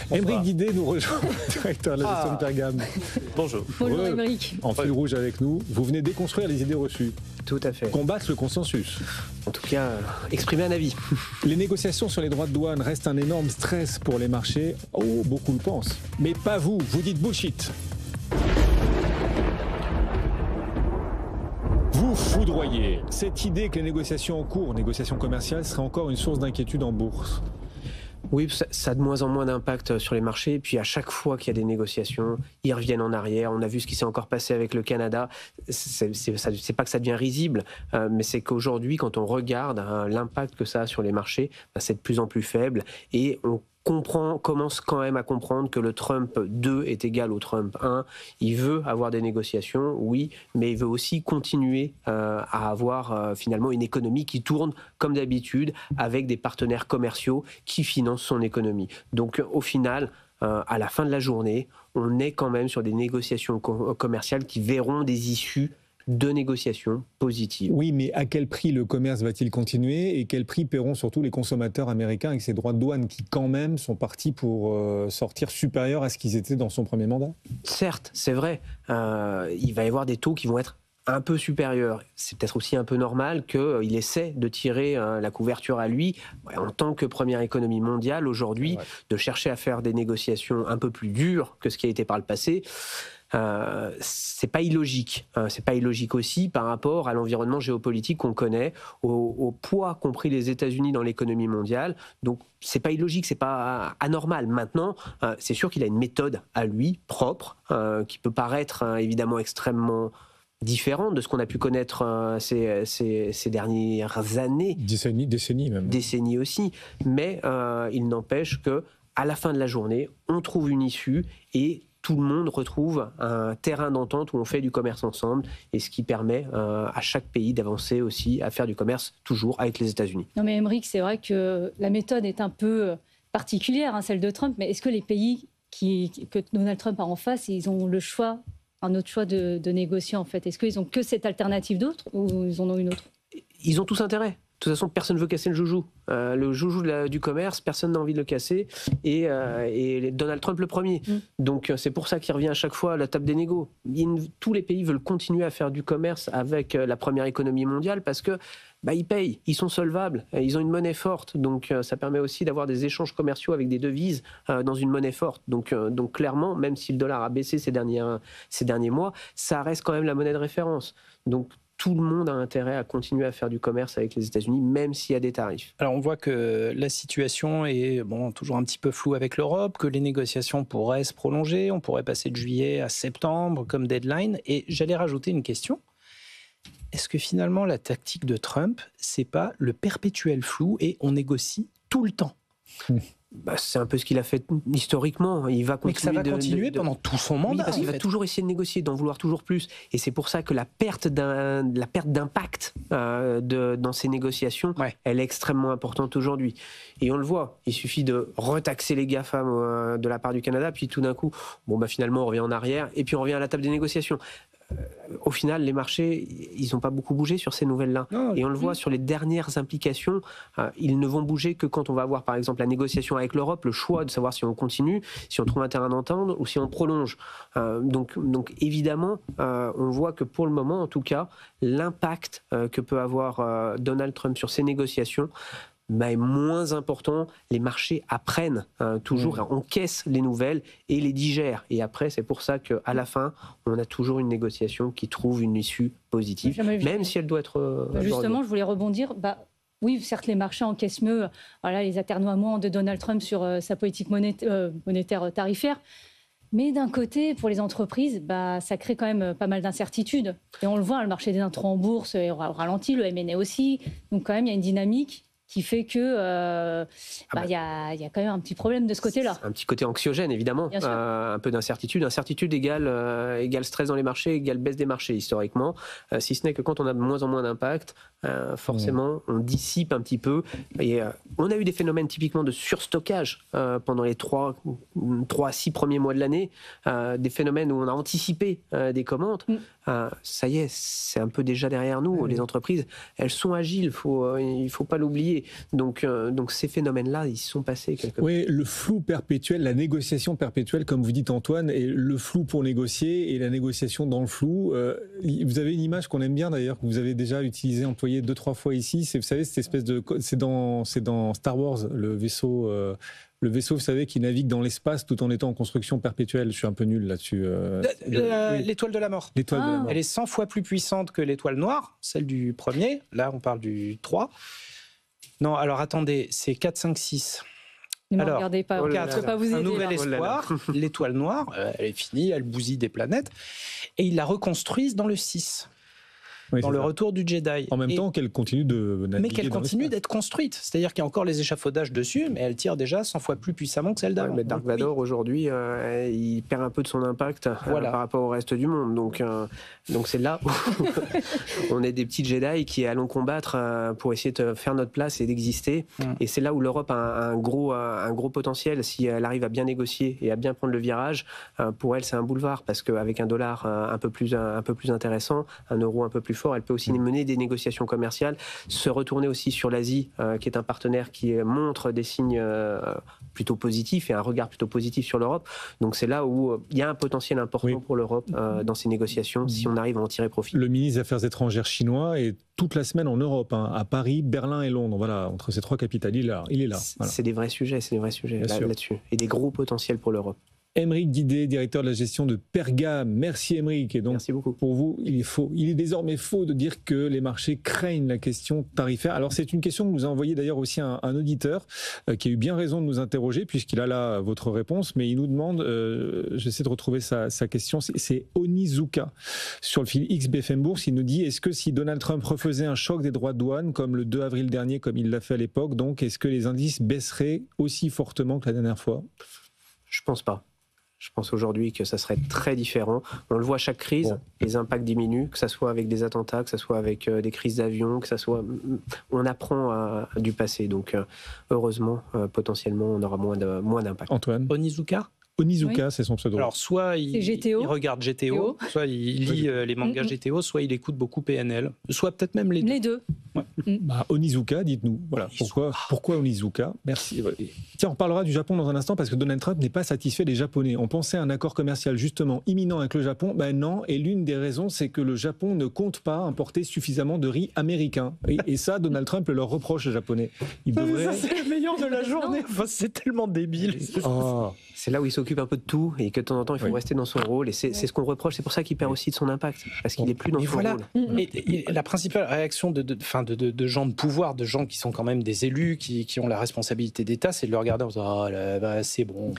Aymeric Guidet nous rejoint, directeur de la gestion de Pergame. Bonjour. Bonjour Aymeric. En fil rouge avec nous, vous venez déconstruire les idées reçues. Tout à fait. Combattre le consensus. En tout cas, exprimer un avis. Les négociations sur les droits de douane restent un énorme stress pour les marchés. Oh, beaucoup le pensent. Mais pas vous, vous dites bullshit. Vous foudroyez cette idée que les négociations en cours, négociations commerciales, seraient encore une source d'inquiétude en bourse. Oui, ça a de moins en moins d'impact sur les marchés. Et puis à chaque fois qu'il y a des négociations, ils reviennent en arrière. On a vu ce qui s'est encore passé avec le Canada. C'est pas que ça devient risible, mais c'est qu'aujourd'hui, quand on regarde l'impact que ça a sur les marchés, c'est de plus en plus faible. Et on commence quand même à comprendre que le Trump 2 est égal au Trump 1. Il veut avoir des négociations, oui, mais il veut aussi continuer à avoir finalement une économie qui tourne comme d'habitude avec des partenaires commerciaux qui financent son économie. Donc au final, à la fin de la journée, on est quand même sur des négociations commerciales qui verront des issues de négociations positives. Oui, mais à quel prix le commerce va-t-il continuer et quel prix paieront surtout les consommateurs américains avec ces droits de douane qui quand même sont partis pour sortir supérieurs à ce qu'ils étaient dans son premier mandat? Certes, c'est vrai. Il va y avoir des taux qui vont être un peu supérieurs. C'est peut-être aussi un peu normal qu'il essaie de tirer la couverture à lui, en tant que première économie mondiale aujourd'hui, de chercher à faire des négociations un peu plus dures que ce qui a été par le passé. C'est pas illogique. C'est pas illogique aussi par rapport à l'environnement géopolitique qu'on connaît, au poids qu'ont pris les États-Unis dans l'économie mondiale. Donc c'est pas illogique, c'est pas anormal. Maintenant, c'est sûr qu'il a une méthode à lui propre, qui peut paraître évidemment extrêmement différente de ce qu'on a pu connaître ces dernières années. Décennies même. Décennies aussi. Mais il n'empêche que à la fin de la journée, on trouve une issue et tout le monde retrouve un terrain d'entente où on fait du commerce ensemble et ce qui permet à chaque pays d'avancer aussi à faire du commerce toujours avec les États-Unis. Non mais Aymeric, c'est vrai que la méthode est un peu particulière, celle de Trump, mais est-ce que les pays que Donald Trump a en face, ils ont le choix, un autre choix de négocier en fait? Est-ce qu'ils ont que cette alternative d'autre ou ils en ont une autre? Ils ont tous intérêt. De toute façon, personne ne veut casser le joujou. Le joujou du commerce, personne n'a envie de le casser. Et Donald Trump le premier. Donc c'est pour ça qu'il revient à chaque fois à la table des négos. Tous les pays veulent continuer à faire du commerce avec la première économie mondiale parce que ils payent, ils sont solvables, ils ont une monnaie forte. Donc ça permet aussi d'avoir des échanges commerciaux avec des devises dans une monnaie forte. Donc clairement, même si le dollar a baissé ces derniers mois, ça reste quand même la monnaie de référence. Donc tout le monde a intérêt à continuer à faire du commerce avec les États-Unis, même s'il y a des tarifs. Alors on voit que la situation est toujours un petit peu floue avec l'Europe, que les négociations pourraient se prolonger, on pourrait passer de juillet à septembre comme deadline. Et j'allais rajouter une question. Est-ce que finalement la tactique de Trump, c'est pas le perpétuel flou et on négocie tout le temps? C'est un peu ce qu'il a fait historiquement. Il va continuer. Mais que ça va continuer pendant tout son mandat. Oui, parce qu'il va toujours essayer de négocier, d'en vouloir toujours plus. Et c'est pour ça que la perte d'impact dans ces négociations, elle est extrêmement importante aujourd'hui. Et on le voit. Il suffit de retaxer les GAFAM de la part du Canada, puis tout d'un coup, finalement, on revient en arrière, et puis on revient à la table des négociations. Au final, les marchés, ils n'ont pas beaucoup bougé sur ces nouvelles-là. Et on le voit sur les dernières implications, ils ne vont bouger que quand on va avoir, par exemple, la négociation avec l'Europe, le choix de savoir si on continue, si on trouve un terrain d'entente ou si on prolonge. Donc évidemment, on voit que pour le moment, en tout cas, l'impact que peut avoir Donald Trump sur ces négociations est moins important. Les marchés apprennent toujours, encaissent les nouvelles et les digèrent. Et après, c'est pour ça qu'à la fin, on a toujours une négociation qui trouve une issue positive, même si elle doit être... Justement, je voulais rebondir. Oui, certes, les marchés encaissent mieux les atermoiements de Donald Trump sur sa politique monétaire tarifaire. Mais d'un côté, pour les entreprises, ça crée quand même pas mal d'incertitudes. Et on le voit, le marché des intrants en bourse est ralenti, le M&A aussi. Donc quand même, il y a une dynamique qui fait que y a quand même un petit problème de ce côté-là. Un petit côté anxiogène, évidemment. Un peu d'incertitude. Incertitude égale stress dans les marchés, égale baisse des marchés, historiquement. Si ce n'est que quand on a de moins en moins d'impact, forcément, on dissipe un petit peu. Et on a eu des phénomènes typiquement de surstockage pendant les 3 à 6 premiers mois de l'année. Des phénomènes où on a anticipé des commandes. ça y est, c'est un peu déjà derrière nous. Les entreprises, elles sont agiles, il ne faut pas l'oublier. Donc ces phénomènes-là, ils sont passés quelque part. Oui, le flou perpétuel, la négociation perpétuelle, comme vous dites Antoine, et le flou pour négocier et la négociation dans le flou. Vous avez une image qu'on aime bien d'ailleurs, que vous avez déjà utilisée, employée 2-3 fois ici. Vous savez, cette espèce de... C'est dans Star Wars, le vaisseau, vous savez, qui navigue dans l'espace tout en étant en construction perpétuelle. Je suis un peu nul là-dessus. L'étoile de la mort. L'étoile de la mort. Elle est 100 fois plus puissante que l'étoile noire, celle du premier. Là, on parle du 3. Non, alors attendez, c'est 4, 5, 6. Ne me regardez pas, je ne peux pas vous aider. Un nouvel là. espoir, l'étoile noire, elle est finie, elle bousille des planètes. Et ils la reconstruisent dans le 6. Oui, dans le retour du Jedi. En même temps qu'elle continue de naviguer. Mais qu'elle continue d'être construite. C'est-à-dire qu'il y a encore les échafaudages dessus, mais elle tire déjà 100 fois plus puissamment que celle d'avant. Mais Dark Vador, aujourd'hui, il perd un peu de son impact par rapport au reste du monde. Donc c'est là où on est des petits Jedi qui allons combattre pour essayer de faire notre place et d'exister. Et c'est là où l'Europe a un gros potentiel. Si elle arrive à bien négocier et à bien prendre le virage, pour elle, c'est un boulevard. Parce qu'avec un dollar un peu plus intéressant, un euro un peu plus fort, elle peut aussi mener des négociations commerciales, se retourner aussi sur l'Asie, qui est un partenaire qui montre des signes plutôt positifs et un regard plutôt positif sur l'Europe. Donc c'est là où il y a un potentiel important pour l'Europe dans ces négociations, si on arrive à en tirer profit. Le ministre des Affaires étrangères chinois est toute la semaine en Europe, à Paris, Berlin et Londres. Voilà, entre ces 3 capitales, il est là. Voilà. C'est des vrais sujets là-dessus. Et des gros potentiels pour l'Europe. Aymeric Guidet, directeur de la gestion de Pergame. Merci Aymeric. Et donc, merci beaucoup. Pour vous, il est désormais faux de dire que les marchés craignent la question tarifaire. Alors c'est une question que nous a envoyée d'ailleurs aussi un auditeur qui a eu bien raison de nous interroger puisqu'il a là votre réponse, mais il nous demande, j'essaie de retrouver sa question, c'est Onizuka sur le fil X BFM Bourse. Il nous dit, est-ce que si Donald Trump refaisait un choc des droits de douane comme le 2 avril dernier, comme il l'a fait à l'époque, donc est-ce que les indices baisseraient aussi fortement que la dernière fois ? Je pense pas. Je pense aujourd'hui que ça serait très différent. On le voit à chaque crise, les impacts diminuent, que ce soit avec des attentats, que ce soit avec des crises d'avion, que ça soit... On apprend du passé. Donc, heureusement, potentiellement, on aura moins d'impact. Antoine ? Onizuka, c'est son pseudo. Alors, soit il regarde GTO, soit il lit les mangas GTO, soit il écoute beaucoup PNL, soit peut-être même les deux. Ouais. Onizuka, dites-nous. Voilà. Pourquoi Onizuka ? Merci. Tiens, on parlera du Japon dans un instant parce que Donald Trump n'est pas satisfait des Japonais. On pensait à un accord commercial justement imminent avec le Japon. Ben non, et l'une des raisons, c'est que le Japon ne compte pas importer suffisamment de riz américain. Et ça, Donald Trump le leur reproche aux Japonais. Ça, c'est le meilleur de la journée. Enfin, c'est tellement débile. C'est là où il s'occupe un peu de tout et que de temps en temps, il faut rester dans son rôle. Et c'est ce qu'on reproche. C'est pour ça qu'il perd aussi de son impact. Parce qu'il n'est plus dans son rôle. Et la principale réaction de gens de pouvoir, de gens qui sont quand même des élus, qui ont la responsabilité d'État, c'est de le regarder en disant c'est bon.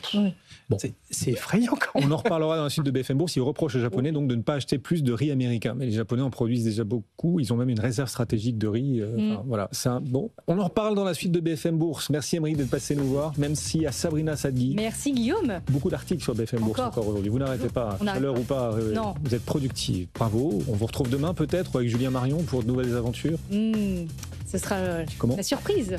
C'est effrayant quand même. On en reparlera dans la suite de BFM Bourse. Ils reprochent aux Japonais donc de ne pas acheter plus de riz américain. Mais les Japonais en produisent déjà beaucoup. Ils ont même une réserve stratégique de riz. Voilà, bon. On en reparle dans la suite de BFM Bourse. Merci Aymeric d'être passé nous voir. Même si à Sabrina Sadghi. Merci Guillaume. Beaucoup d'articles sur BFM Bourse encore aujourd'hui. Vous n'arrêtez pas. Chaleur ou pas, vous êtes productifs. Bravo. On vous retrouve demain peut-être avec Julien Marion pour de nouvelles aventures. Ce sera la surprise.